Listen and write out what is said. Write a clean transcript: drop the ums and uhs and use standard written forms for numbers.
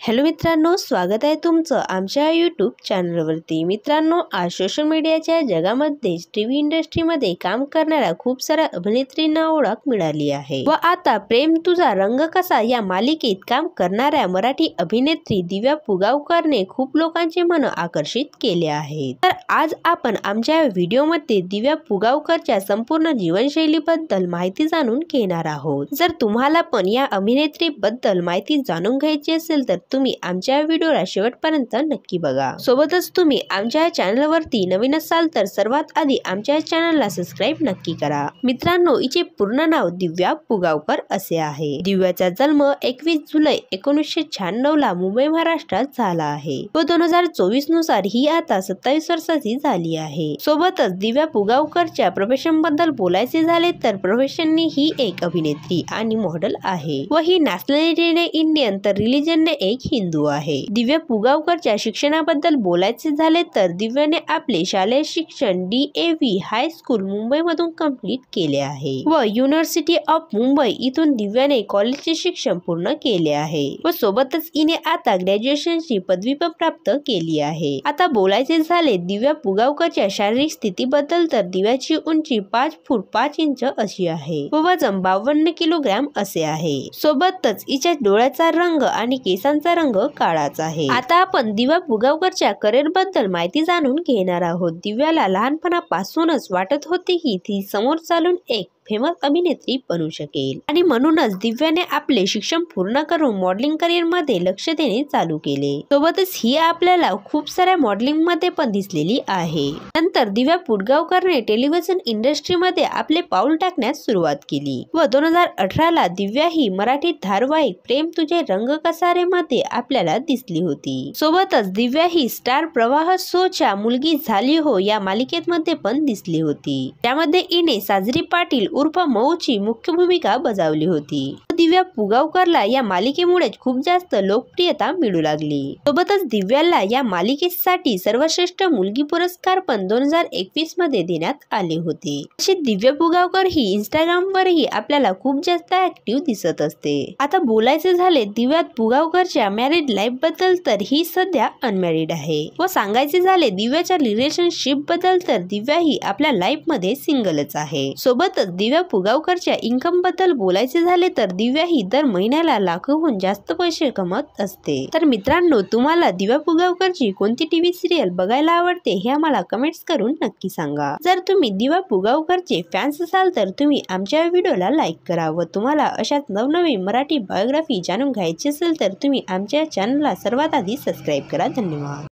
Hello मित्रांनो, स्वागत आहे तुमचं आमच्या यूट्यूब चॅनलवरती। मित्रांनो, आज सोशल मीडियाच्या जगामध्ये टीव्ही इंडस्ट्रीमध्ये काम करणाऱ्या खूप साऱ्या अभिनेत्रींना ओळख मिळाली आहे व आता प्रेम तुझा रंग कसा या मालिकेत काम करणाऱ्या मराठी अभिनेत्री दिव्या पुगावकरने खूप लोकांचे मन आकर्षित केले आहे। तर आज आपण आमच्या व्हिडिओमध्ये दिव्या पुगावकरच्या संपूर्ण जीवनशैलीबद्दल माहिती जाणून घेणार आहोत। जर तुम्हाला पण या अभिनेत्रीबद्दल माहिती जाणून घ्यायची असेल तर तुम्ही आमच्या व्हिडिओला शेवटपर्यंत नक्की बघा। सोबतच तुम्ही आमच्या चॅनलवरती नवीन असाल तर सर्वात आधी आमच्या चॅनलला सबस्क्राइब नक्की करा। मित्रांनो, हिचे पूर्ण नाव दिव्या पुगावकर असे आहे। दिव्याचा जन्म 21 जुलै 1996 ला मुंबई महाराष्ट्रात झाला आहे व 2024 नुसार ही आता 27 वर्षाची झाली आहे। सोबतच दिव्या पुगावकरच्या प्रोफेशन बद्दल बोलायचे झाले तर प्रोफेशनने ही एक अभिनेत्री आणि मॉडेल आहे व ही नॅशनॅलिटीने इंडियन तर रिलीजनने एक हिंदू आहे। दिव्या पुगावकरच्या शिक्षणाबद्दल बोलायचे झाले तर दिव्याने आपले शालेय शिक्षण DAV हायस्कूल मुंबई मधून कंप्लीट केले आहे व युनिव्हर्सिटी ऑफ मुंबई इथून दिव्याने कॉलेजचे शिक्षण पूर्ण केले आहे व सोबतच हिने आता ग्रॅज्युएशनची पदवी पण प्राप्त केली आहे। आता बोलायचे झाले दिव्या पुगावकरच्या शारीरिक स्थितीबद्दल तर दिव्याची उंची 5 फूट 5 इंच अशी आहे व वजन 52 किलोग्रॅम असे आहे। सोबतच हिच्या डोळ्याचा रंग आणि केसांचा रंग काळाच आहे। आता आपण दिव्या पुगावकरच्या करिअर बद्दल माहिती जाणून घेणार आहोत। दिव्याला लहानपणापासूनच वाटत होते की ती समोर चालून एक फेमस अभिनेत्री बनू शकेल आणि म्हणूनच दिव्याने आपले शिक्षण पूर्ण करून मॉडेलिंग करिअर मध्ये लक्ष देणे चालू केले। सोबतच ही आपल्याला खूप साऱ्या मॉडेलिंग मध्ये पण दिसलेली आहे। नंतर दिव्या पुगावकरने टेलिव्हिजन इंडस्ट्री मध्ये आपले पाऊल टाकण्यास सुरुवात केली व 2018 ला दिव्या ही मराठी धारावाहिक प्रेम तुझे रंग कसारे मध्ये आपल्याला दिसली होती। सोबतच दिव्या ही स्टार प्रवाह शोच्या मुलगी झाली हो या मालिकेत मध्ये पण दिसली होती, त्यामध्ये हिने साजरी पाटील उर्फ मऊची मुख्य भूमिका बजावली होती। दिव्या पुगावकरला या मालिकेमुळे खूप जास्त लोकप्रियता मिळू लागली। सोबतच दिव्याला या मालिकेसाठी सर्वश्रेष्ठ मुलगी पुरस्कार पण 2021 मध्ये देण्यात आले होते। अशी दिव्या पुगावकर ही इंस्टाग्राम वरही आपल्याला खूप जास्त ऍक्टिव्ह दिसत असते। आता बोलायचे झाले दिव्या पुगावकरच्या मॅरिड लाईफ बद्दल तर ही सध्या अनमॅरिड आहे व सांगायचे झाले दिव्याच्या रिलेशनशिप बद्दल तर दिव्या ही आपल्या लाईफ मध्ये सिंगलच आहे। सोबतच दिव्या पुगावकरच्या इन्कम बद्दल बोलायचे झाले तर दिव्या ही दर महिन्याला लाखोहून जास्त पैसे कमवत असते। तर मित्रांनो, तुम्हाला दिव्या पुगावकरची कोणती टीव्ही सिरियल बघायला आवडते हे आम्हाला कमेंट्स करून नक्की सांगा। जर तुम्ही दिव्या पुगावकरचे फॅन्स असाल तर तुम्ही आमच्या व्हिडिओला लाईक करा व तुम्हाला अशाच नवनवीन मराठी बायोग्राफी जाणून घ्यायची असेल तर तुम्ही आमच्या चॅनलला सर्वात आधी सबस्क्राइब करा। धन्यवाद।